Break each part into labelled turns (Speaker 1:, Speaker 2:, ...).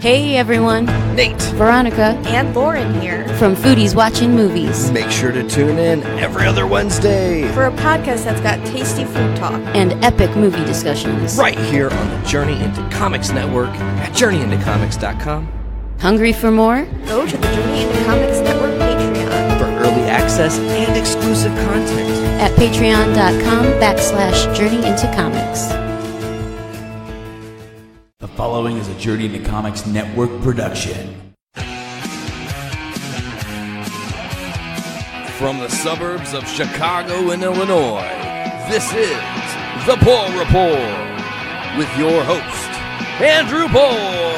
Speaker 1: Hey everyone,
Speaker 2: Nate,
Speaker 1: Veronica,
Speaker 3: and Lauren here
Speaker 1: from Foodies Watching Movies.
Speaker 2: Make sure to tune in every other Wednesday
Speaker 3: for a podcast that's got tasty food talk
Speaker 1: and epic movie discussions.
Speaker 2: Right here on the Journey Into Comics Network at journeyintocomics.com.
Speaker 1: Hungry for more?
Speaker 3: Go to the Journey Into Comics Network Patreon
Speaker 2: for early access and exclusive content
Speaker 1: at patreon.com/journeyintocomics.
Speaker 4: The following is a Journey Into Comics Network production.
Speaker 5: From the suburbs of Chicago and Illinois, this is the Puhr Report with your host, Andrew Puhr.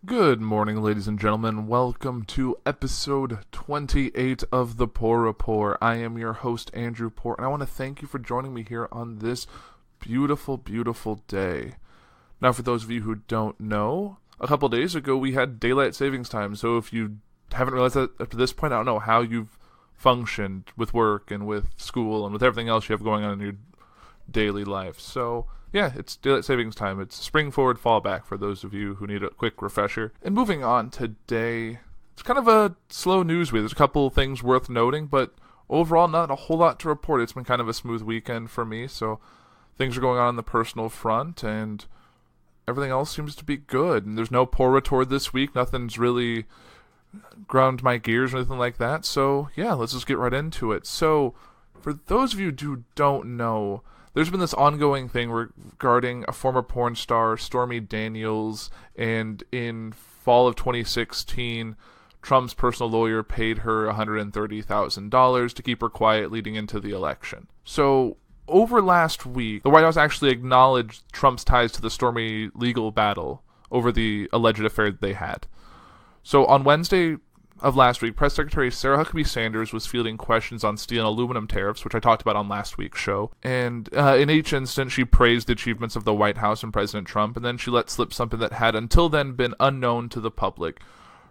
Speaker 6: Good morning, ladies and gentlemen. Welcome to episode 28 of the Puhr Report. I am your host, Andrew Puhr, and I want to thank you for joining me here on this beautiful, beautiful day. Now, for those of you who don't know, a couple days ago we had daylight savings time, so if you haven't realized that up to this point, I don't know how you've functioned with work and with school and with everything else you have going on in your daily life. So yeah, it's daylight savings time. It's spring forward, fall back for those of you who need a quick refresher. And moving on today, it's kind of a slow news week. There's a couple things worth noting, but overall not a whole lot to report. It's been kind of a smooth weekend for me, so things are going on the personal front, and everything else seems to be good. And there's no Puhr Report this week. Nothing's really ground my gears or anything like that. So yeah, let's just get right into it. So for those of you who don't know, there's been this ongoing thing regarding a former porn star, Stormy Daniels, and in fall of 2016, Trump's personal lawyer paid her $130,000 to keep her quiet leading into the election. So over last week, the White House actually acknowledged Trump's ties to the Stormy legal battle over the alleged affair that they had. So on Wednesday of last week, Press Secretary Sarah Huckabee Sanders was fielding questions on steel and aluminum tariffs, which I talked about on last week's show. And in each instance, she praised the achievements of the White House and President Trump, and then she let slip something that had until then been unknown to the public.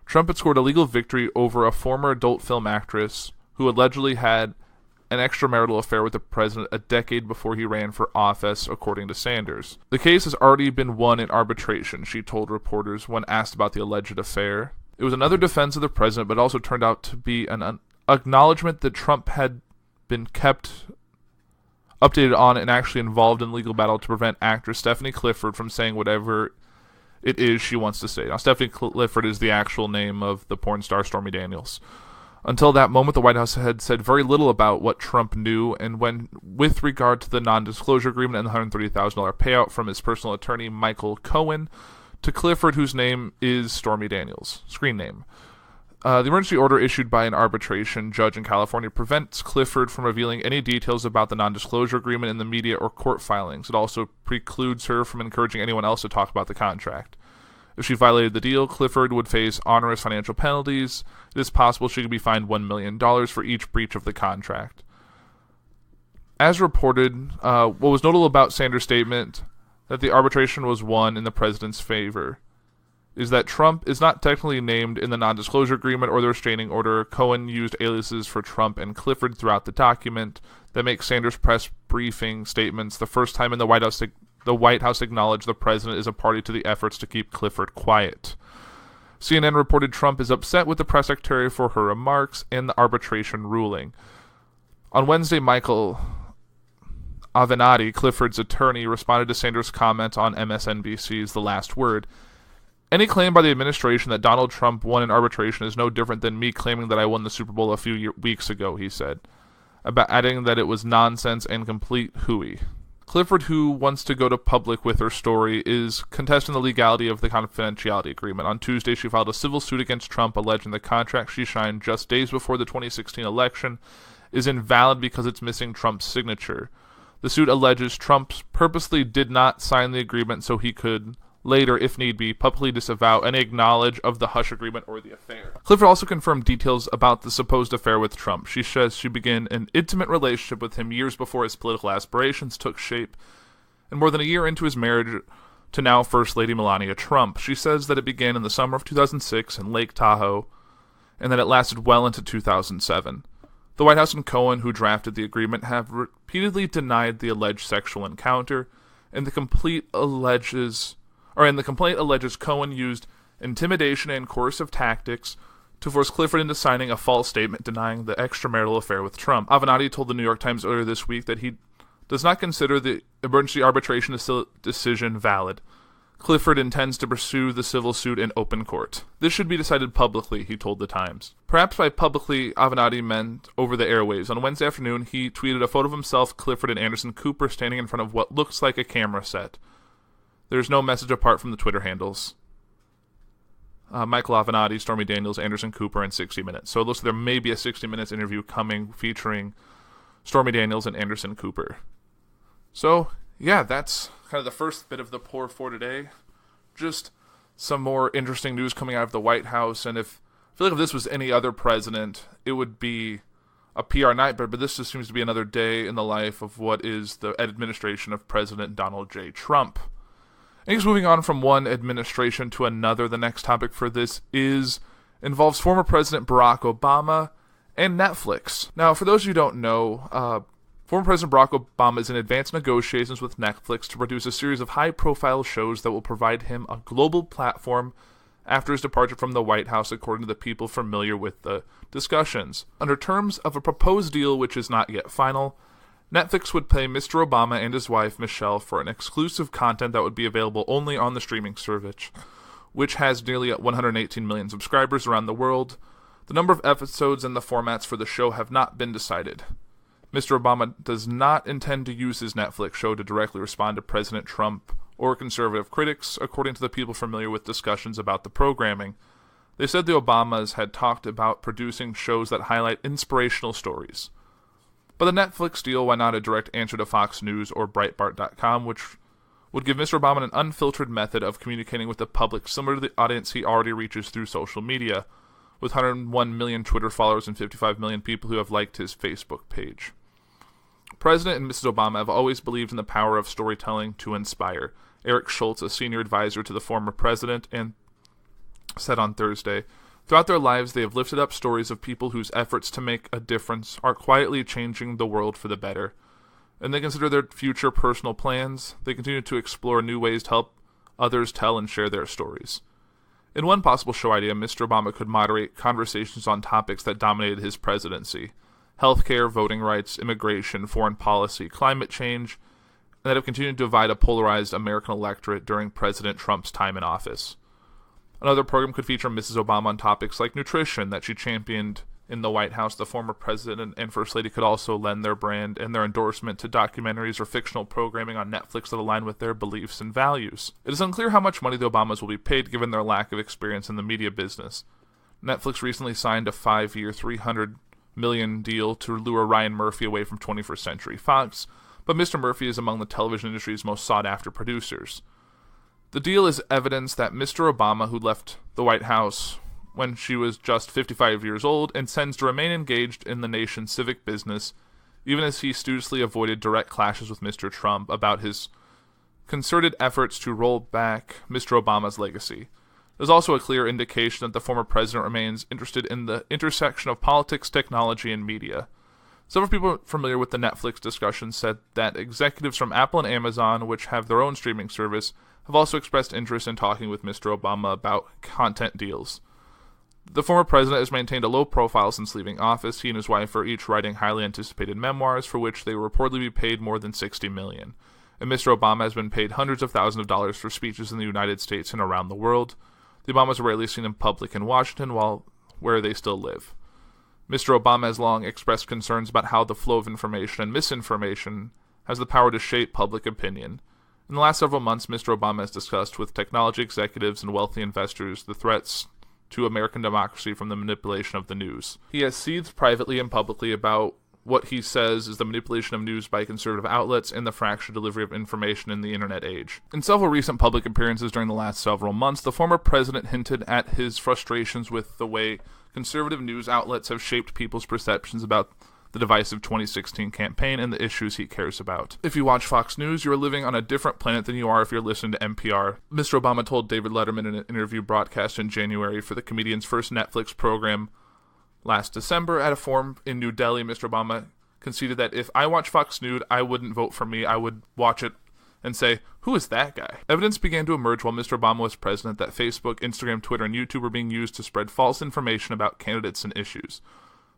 Speaker 6: Trump had scored a legal victory over a former adult film actress who allegedly had an extramarital affair with the president a decade before he ran for office, according to Sanders. The case has already been won in arbitration, she told reporters when asked about the alleged affair. It was another defense of the president, but also turned out to be an acknowledgement that Trump had been kept updated on and actually involved in legal battle to prevent actress Stephanie Clifford from saying whatever it is she wants to say. Now, Stephanie Clifford is the actual name of the porn star Stormy Daniels. Until that moment, the White House had said very little about what Trump knew, and when, with regard to the non-disclosure agreement and the $130,000 payout from his personal attorney, Michael Cohen, to Clifford, whose name is Stormy Daniels, screen name. The emergency order issued by an arbitration judge in California prevents Clifford from revealing any details about the non-disclosure agreement in the media or court filings. It also precludes her from encouraging anyone else to talk about the contract. If she violated the deal, Clifford would face onerous financial penalties. It is possible she could be fined $1 million for each breach of the contract. As reported, what was notable about Sanders' statement that the arbitration was won in the president's favor is that Trump is not technically named in the non-disclosure agreement or the restraining order. Cohen used aliases for Trump and Clifford throughout the document that makes Sanders' press briefing statements the first time in the White House acknowledged the president is a party to the efforts to keep Clifford quiet. CNN reported Trump is upset with the press secretary for her remarks and the arbitration ruling. On Wednesday, Michael Avenatti, Clifford's attorney, responded to Sanders' comment on MSNBC's The Last Word. Any claim by the administration that Donald Trump won an arbitration is no different than me claiming that I won the Super Bowl a few weeks ago, he said, adding that it was nonsense and complete hooey. Clifford, who wants to go to public with her story, is contesting the legality of the confidentiality agreement. On Tuesday, she filed a civil suit against Trump, alleging the contract she signed just days before the 2016 election is invalid because it's missing Trump's signature. The suit alleges Trump purposely did not sign the agreement so he could later, if need be, publicly disavow any knowledge of the hush agreement or the affair. Clifford also confirmed details about the supposed affair with Trump. She says she began an intimate relationship with him years before his political aspirations took shape, and more than a year into his marriage to now First Lady Melania Trump. She says that it began in the summer of 2006 in Lake Tahoe, and that it lasted well into 2007. The White House and Cohen, who drafted the agreement, have repeatedly denied the alleged sexual encounter, and the complaint alleges Cohen used intimidation and coercive tactics to force Clifford into signing a false statement denying the extramarital affair with Trump. Avenatti told the New York Times earlier this week that he does not consider the emergency arbitration decision valid. Clifford intends to pursue the civil suit in open court. This should be decided publicly, he told the Times. Perhaps by publicly, Avenatti meant over the airwaves. On Wednesday afternoon, he tweeted a photo of himself, Clifford, and Anderson Cooper standing in front of what looks like a camera set. There's no message apart from the Twitter handles. Michael Avenatti, Stormy Daniels, Anderson Cooper, and 60 Minutes. So it looks like there may be a 60 Minutes interview coming featuring Stormy Daniels and Anderson Cooper. So, yeah, that's kind of the first bit of the pour for today. Just some more interesting news coming out of the White House, and I feel like if this was any other president, it would be a PR nightmare, but this just seems to be another day in the life of what is the administration of President Donald J. Trump. And he's moving on from one administration to another. The next topic for this involves former President Barack Obama and Netflix. Now, for those of you who don't know, former President Barack Obama is in advanced negotiations with Netflix to produce a series of high-profile shows that will provide him a global platform after his departure from the White House, according to the people familiar with the discussions. Under terms of a proposed deal which is not yet final, Netflix would pay Mr. Obama and his wife, Michelle, for an exclusive content that would be available only on the streaming service, which has nearly 118 million subscribers around the world. The number of episodes and the formats for the show have not been decided. Mr. Obama does not intend to use his Netflix show to directly respond to President Trump or conservative critics, according to the people familiar with discussions about the programming. They said the Obamas had talked about producing shows that highlight inspirational stories. But the Netflix deal, why not a direct answer to Fox News or Breitbart.com, which would give Mr. Obama an unfiltered method of communicating with the public similar to the audience he already reaches through social media, with 101 million Twitter followers and 55 million people who have liked his Facebook page. President and Mrs. Obama have always believed in the power of storytelling to inspire. Eric Schultz, a senior advisor to the former president, said on Thursday, throughout their lives they have lifted up stories of people whose efforts to make a difference are quietly changing the world for the better. And they consider their future personal plans. They continue to explore new ways to help others tell and share their stories. In one possible show idea, Mr. Obama could moderate conversations on topics that dominated his presidency: healthcare, voting rights, immigration, foreign policy, climate change, and that have continued to divide a polarized American electorate during President Trump's time in office. Another program could feature Mrs. Obama on topics like nutrition that she championed in the White House. The former president and First Lady could also lend their brand and their endorsement to documentaries or fictional programming on Netflix that align with their beliefs and values. It is unclear how much money the Obamas will be paid given their lack of experience in the media business. Netflix recently signed a 5-year, $300 million deal to lure Ryan Murphy away from 21st Century Fox, but Mr. Murphy is among the television industry's most sought-after producers. The deal is evidence that Mr. Obama, who left the White House when she was just 55 years old, intends to remain engaged in the nation's civic business, even as he studiously avoided direct clashes with Mr. Trump about his concerted efforts to roll back Mr. Obama's legacy. There's also a clear indication that the former president remains interested in the intersection of politics, technology, and media. Several people familiar with the Netflix discussion said that executives from Apple and Amazon, which have their own streaming service, have also expressed interest in talking with Mr. Obama about content deals. The former president has maintained a low profile since leaving office. He and his wife are each writing highly anticipated memoirs for which they will reportedly be paid more than $60 million. And Mr. Obama has been paid hundreds of thousands of dollars for speeches in the United States and around the world. The Obamas are rarely seen in public in Washington, where they still live. Mr. Obama has long expressed concerns about how the flow of information and misinformation has the power to shape public opinion. In the last several months, Mr. Obama has discussed with technology executives and wealthy investors the threats to American democracy from the manipulation of the news. He has seethed privately and publicly about what he says is the manipulation of news by conservative outlets and the fractured delivery of information in the internet age. In several recent public appearances during the last several months, the former president hinted at his frustrations with the way conservative news outlets have shaped people's perceptions about the divisive 2016 campaign and the issues he cares about. If you watch Fox News, you're living on a different planet than you are if you're listening to NPR. Mr. Obama told David Letterman in an interview broadcast in January for the comedian's first Netflix program, Last December, at a forum in New Delhi, Mr. Obama conceded that if I watch Fox News, I wouldn't vote for me. I would watch it and say, who is that guy? Evidence began to emerge while Mr. Obama was president that Facebook, Instagram, Twitter, and YouTube were being used to spread false information about candidates and issues.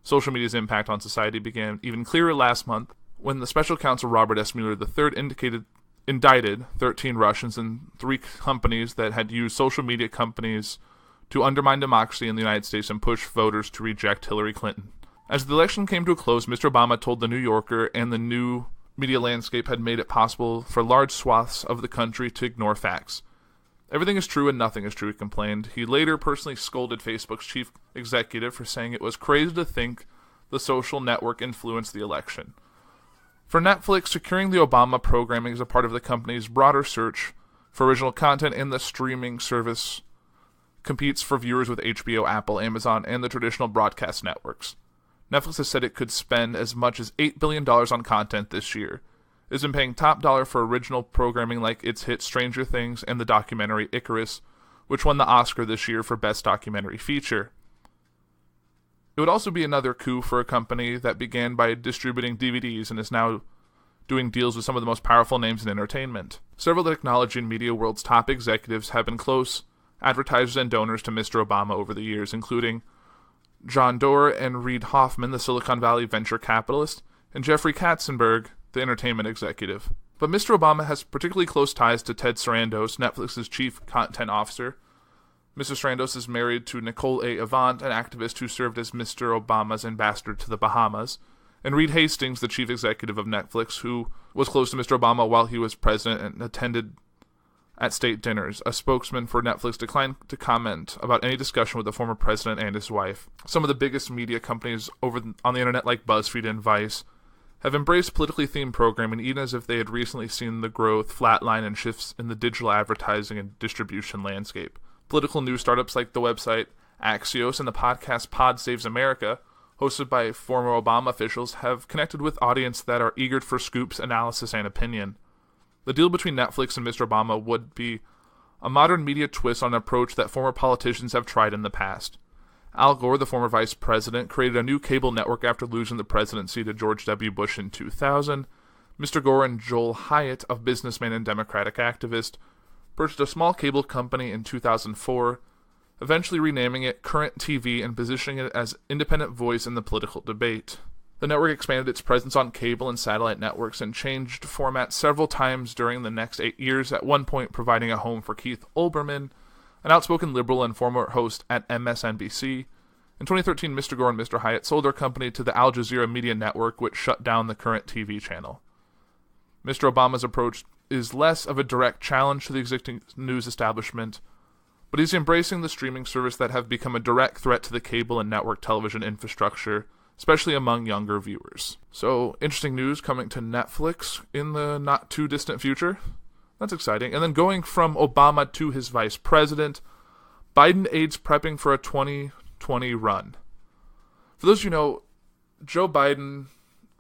Speaker 6: Social media's impact on society began even clearer last month when the special counsel Robert S. Mueller III indicted 13 Russians and 3 companies that had used social media companies to undermine democracy in the United States and push voters to reject Hillary Clinton. As the election came to a close, Mr. Obama told The New Yorker and the new media landscape had made it possible for large swaths of the country to ignore facts. Everything is true and nothing is true, he complained. He later personally scolded Facebook's chief executive for saying it was crazy to think the social network influenced the election. For Netflix, securing the Obama programming is a part of the company's broader search for original content, and the streaming service competes for viewers with HBO, Apple, Amazon, and the traditional broadcast networks. Netflix has said it could spend as much as $8 billion on content this year. It has been paying top dollar for original programming like its hit Stranger Things and the documentary Icarus, which won the Oscar this year for Best Documentary Feature. It would also be another coup for a company that began by distributing DVDs and is now doing deals with some of the most powerful names in entertainment. Several of the technology and media world's top executives have been close advertisers and donors to Mr. Obama over the years, including John Doerr and Reid Hoffman, the Silicon Valley venture capitalist, and Jeffrey Katzenberg, the entertainment executive. But Mr. Obama has particularly close ties to Ted Sarandos, Netflix's chief content officer. Mr. Sarandos is married to Nicole A. Avant, an activist who served as Mr. Obama's ambassador to the Bahamas, and Reed Hastings, the chief executive of Netflix, who was close to Mr. Obama while he was president and attended at state dinners. A spokesman for Netflix declined to comment about any discussion with the former president and his wife. Some of the biggest media companies on the internet, like BuzzFeed and Vice, have embraced politically themed programming, even as if they had recently seen the growth, flatline, and shifts in the digital advertising and distribution landscape. Political news startups like the website Axios and the podcast Pod Saves America, hosted by former Obama officials, have connected with audience that are eager for scoops, analysis, and opinion. The deal between Netflix and Mr. Obama would be a modern media twist on an approach that former politicians have tried in the past. Al Gore, the former vice president, created a new cable network after losing the presidency to George W. Bush in 2000. Mr. Gore and Joel Hyatt, a businessman and Democratic activist, purchased a small cable company in 2004, eventually renaming it Current TV and positioning it as independent voice in the political debate. The network expanded its presence on cable and satellite networks and changed formats several times during the next 8 years, at one point providing a home for Keith Olbermann, an outspoken liberal and former host at MSNBC. In 2013, Mr. Gore and Mr. Hyatt sold their company to the Al Jazeera Media Network, which shut down the Current TV channel. Mr. Obama's approach is less of a direct challenge to the existing news establishment, but he's embracing the streaming service that have become a direct threat to the cable and network television infrastructure, especially among younger viewers. So, interesting news coming to Netflix in the not-too-distant future. That's exciting. And then going from Obama to his vice president, Biden aides prepping for a 2020 run. For those of you who know, Joe Biden,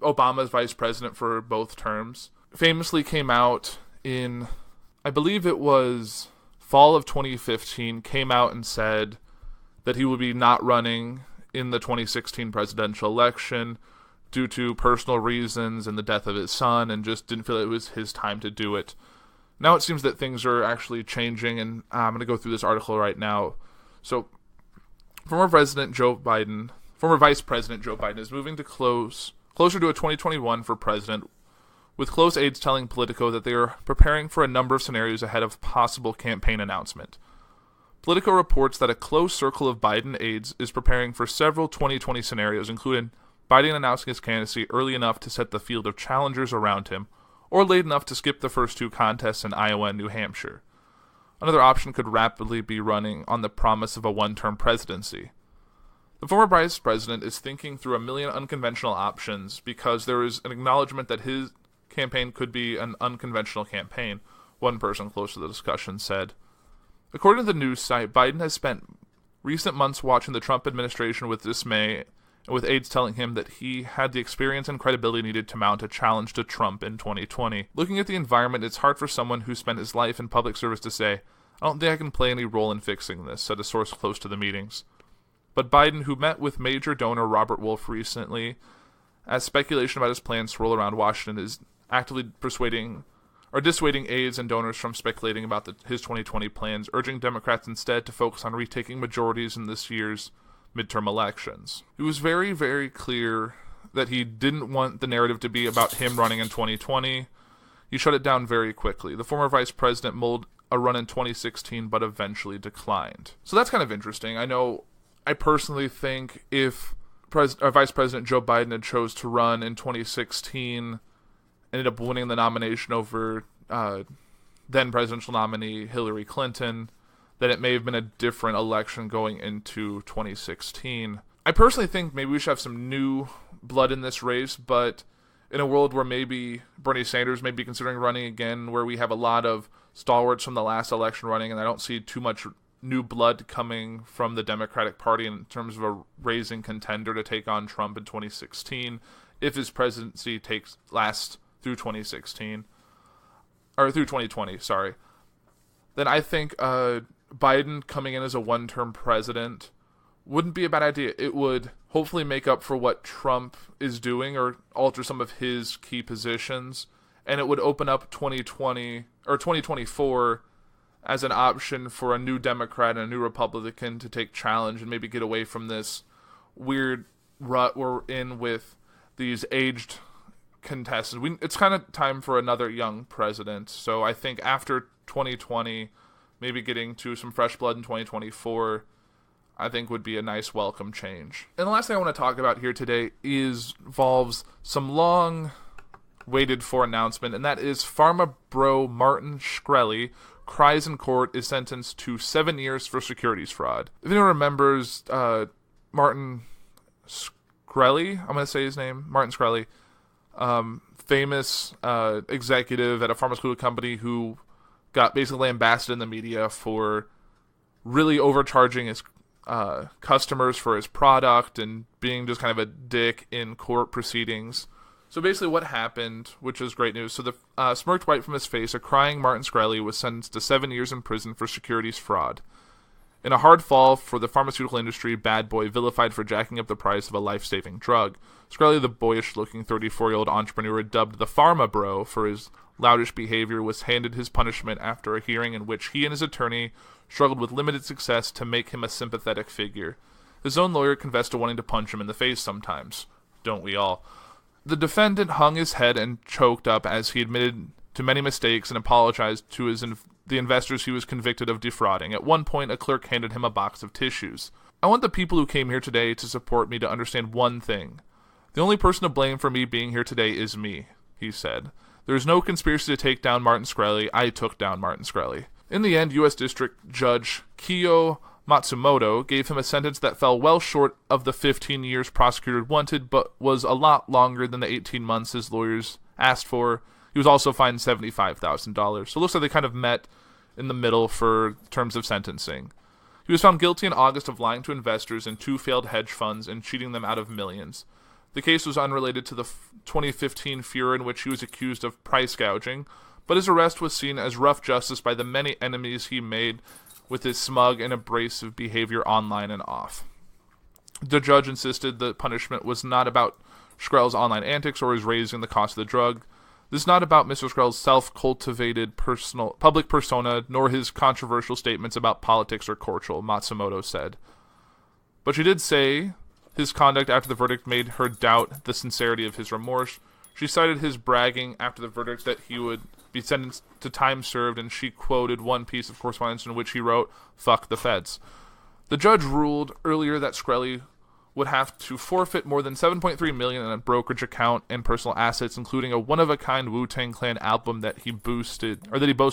Speaker 6: Obama's vice president for both terms, famously came out in, I believe it was fall of 2015, came out and said that he would be not running in the 2016 presidential election due to personal reasons and the death of his son, and just didn't feel it was his time to do it. Now it seems that things are actually changing, and I'm going to go through this article right now. So, former Vice President Joe Biden is moving to closer to a 2021 for president, with close aides telling Politico that they are preparing for a number of scenarios ahead of possible campaign announcement. Politico reports that a close circle of Biden aides is preparing for several 2020 scenarios, including Biden announcing his candidacy early enough to set the field of challengers around him, or late enough to skip the first 2 contests in Iowa and New Hampshire. Another option could rapidly be running on the promise of a one-term presidency. The former vice president is thinking through a million unconventional options because there is an acknowledgement that his campaign could be an unconventional campaign, one person close to the discussion said. According to the news site, Biden has spent recent months watching the Trump administration with dismay, and with aides telling him that he had the experience and credibility needed to mount a challenge to Trump in 2020. Looking at the environment, it's hard for someone who spent his life in public service to say, "I don't think I can play any role in fixing this," said a source close to the meetings. But Biden, who met with major donor Robert Wolf recently, as speculation about his plans to roll around Washington is actively dissuading aides and donors from speculating about his 2020 plans, urging Democrats instead to focus on retaking majorities in this year's midterm elections. It was very, very clear that he didn't want the narrative to be about him running in 2020. He shut it down very quickly. The former vice president mulled a run in 2016, but eventually declined. So that's kind of interesting. I personally think if Vice President Joe Biden had chose to run in 2016, ended up winning the nomination over then presidential nominee Hillary Clinton, that it may have been a different election going into 2016. I personally think maybe we should have some new blood in this race, but in a world where maybe Bernie Sanders may be considering running again, where we have a lot of stalwarts from the last election running, and I don't see too much new blood coming from the Democratic Party in terms of a raising contender to take on Trump in 2016, if his presidency lasts through 2016, or through 2020, then I think Biden coming in as a one-term president wouldn't be a bad idea. It would hopefully make up for what Trump is doing or alter some of his key positions, and it would open up 2020 or 2024 as an option for a new Democrat and a new Republican to take challenge and maybe get away from this weird rut we're in with these aged contestants. It's kind of time for another young president. So I think after 2020, maybe getting to some fresh blood in 2024, I think would be a nice welcome change. And the last thing I want to talk about here today involves some long waited for announcement, and that is Pharma-Bro Martin Shkreli cries in court, is sentenced to 7 years for securities fraud. If anyone remembers Martin Shkreli, I'm going to say his name, Martin Shkreli, famous executive at a pharmaceutical company who got basically lambasted in the media for really overcharging his customers for his product and being just kind of a dick in court proceedings. So basically what happened, which is great news, so the smirked white from his face, a crying Martin Shkreli was sentenced to 7 years in prison for securities fraud. In a hard fall for the pharmaceutical industry, bad boy vilified for jacking up the price of a life-saving drug. Shkreli, the boyish-looking 34-year-old entrepreneur dubbed the Pharma-Bro for his loutish behavior, was handed his punishment after a hearing in which he and his attorney struggled with limited success to make him a sympathetic figure. His own lawyer confessed to wanting to punch him in the face sometimes. Don't we all? The defendant hung his head and choked up as he admitted to many mistakes and apologized to the investors he was convicted of defrauding. At one point, a clerk handed him a box of tissues. I want the people who came here today to support me to understand one thing. The only person to blame for me being here today is me, he said. There is no conspiracy to take down Martin Shkreli. I took down Martin Shkreli. In the end, U.S. District Judge Kiyo Matsumoto gave him a sentence that fell well short of the 15 years prosecutor wanted, but was a lot longer than the 18 months his lawyers asked for. He was also fined $75,000. So it looks like they kind of met in the middle for terms of sentencing. He was found guilty in August of lying to investors in 2 failed hedge funds and cheating them out of millions. The case was unrelated to the 2015 furor in which he was accused of price gouging, but his arrest was seen as rough justice by the many enemies he made with his smug and abrasive behavior online and off. The judge insisted the punishment was not about Shkreli's online antics or his raising the cost of the drug. This is not about Mr. Shkreli's self-cultivated public persona, nor his controversial statements about politics or culture, Matsumoto said. But she did say his conduct after the verdict made her doubt the sincerity of his remorse. She cited his bragging after the verdict that he would be sentenced to time served, and she quoted one piece of correspondence in which he wrote, "Fuck the feds." The judge ruled earlier that Shkreli would have to forfeit more than $7.3 million in a brokerage account and personal assets, including a one-of-a-kind Wu-Tang Clan album that he boasted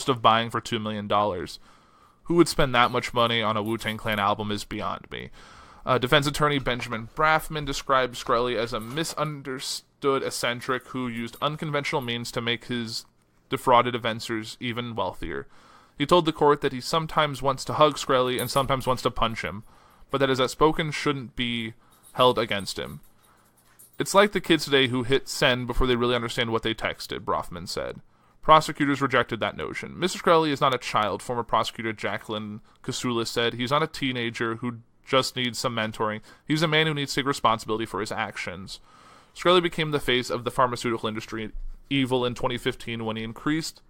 Speaker 6: of buying for $2 million. Who would spend that much money on a Wu-Tang Clan album is beyond me. Defense attorney Benjamin Brafman described Shkreli as a misunderstood eccentric who used unconventional means to make his defrauded investors even wealthier. He told the court that he sometimes wants to hug Shkreli and sometimes wants to punch him, but that his outspoken shouldn't be held against him. It's like the kids today who hit send before they really understand what they texted, Brofman said. Prosecutors rejected that notion. Mr. Shkreli is not a child, former prosecutor Jacqueline Kasulis said. He's not a teenager who just needs some mentoring. He's a man who needs to take responsibility for his actions. Shkreli became the face of the pharmaceutical industry evil in 2015 when he increased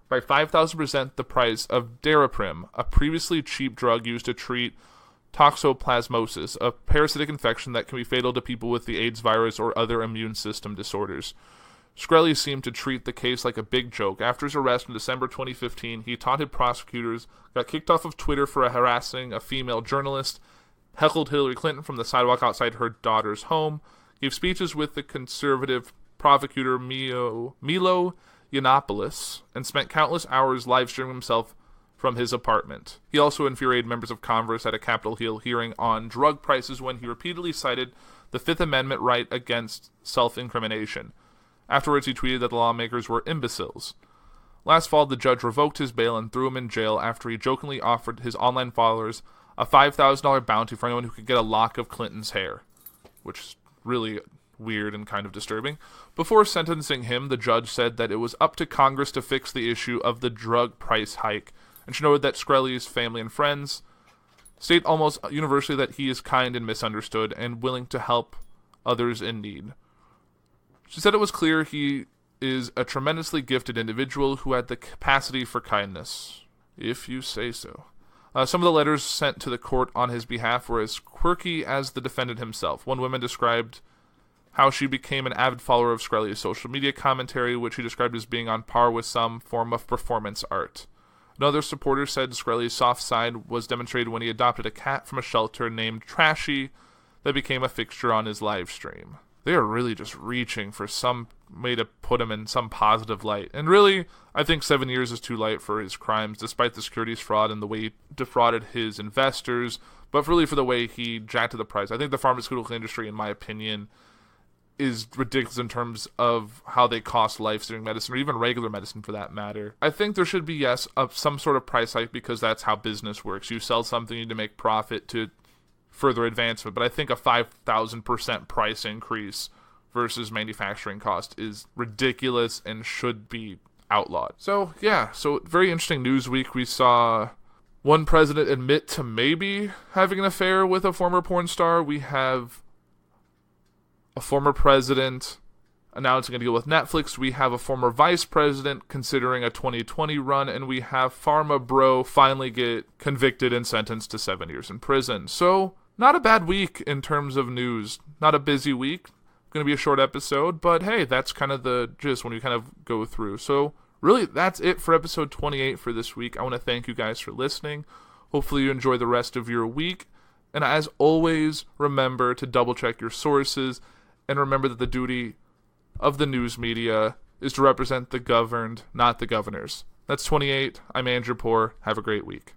Speaker 6: by 5,000% the price of Daraprim, a previously cheap drug used to treat toxoplasmosis, a parasitic infection that can be fatal to people with the AIDS virus or other immune system disorders. Shkreli seemed to treat the case like a big joke. After his arrest in December 2015, he taunted prosecutors, got kicked off of Twitter for harassing a female journalist, heckled Hillary Clinton from the sidewalk outside her daughter's home, gave speeches with the conservative prosecutor Milo Yiannopoulos, and spent countless hours live-streaming himself from his apartment. He also infuriated members of Congress at a Capitol Hill hearing on drug prices when he repeatedly cited the Fifth Amendment right against self-incrimination. Afterwards, he tweeted that the lawmakers were imbeciles. Last fall, the judge revoked his bail and threw him in jail after he jokingly offered his online followers a $5,000 bounty for anyone who could get a lock of Clinton's hair, which is really weird and kind of disturbing. Before sentencing him, the judge said that it was up to Congress to fix the issue of the drug price hike, and she noted that Shkreli's family and friends state almost universally that he is kind and misunderstood and willing to help others in need. She said it was clear he is a tremendously gifted individual who had the capacity for kindness, if you say so. Some of the letters sent to the court on his behalf were as quirky as the defendant himself. One woman described how she became an avid follower of Shkreli's social media commentary, which she described as being on par with some form of performance art. Another supporter said Shkreli's soft side was demonstrated when he adopted a cat from a shelter named Trashy that became a fixture on his live stream. They are really just reaching for some way to put him in some positive light. And really, I think 7 years is too light for his crimes, despite the securities fraud and the way he defrauded his investors, but really for the way he jacked to the price. I think the pharmaceutical industry, in my opinion, is ridiculous in terms of how they cost life-saving medicine, or even regular medicine for that matter. I think there should be, yes, some sort of price hike because that's how business works. You sell something, you need to make profit to further advancement, but I think a 5,000% price increase versus manufacturing cost is ridiculous and should be outlawed. So very interesting news week. We saw one president admit to maybe having an affair with a former porn star. We have a former president announcing a deal with Netflix. We have a former vice president considering a 2020 run, and we have Pharma-Bro finally get convicted and sentenced to 7 years in prison. So, not a bad week in terms of news. Not a busy week. Going to be a short episode, but hey, that's kind of the gist when we kind of go through. So, really, that's it for episode 28 for this week. I want to thank you guys for listening. Hopefully you enjoy the rest of your week. And as always, remember to double check your sources, and remember that the duty of the news media is to represent the governed, not the governors. That's 28. I'm Andrew Puhr. Have a great week.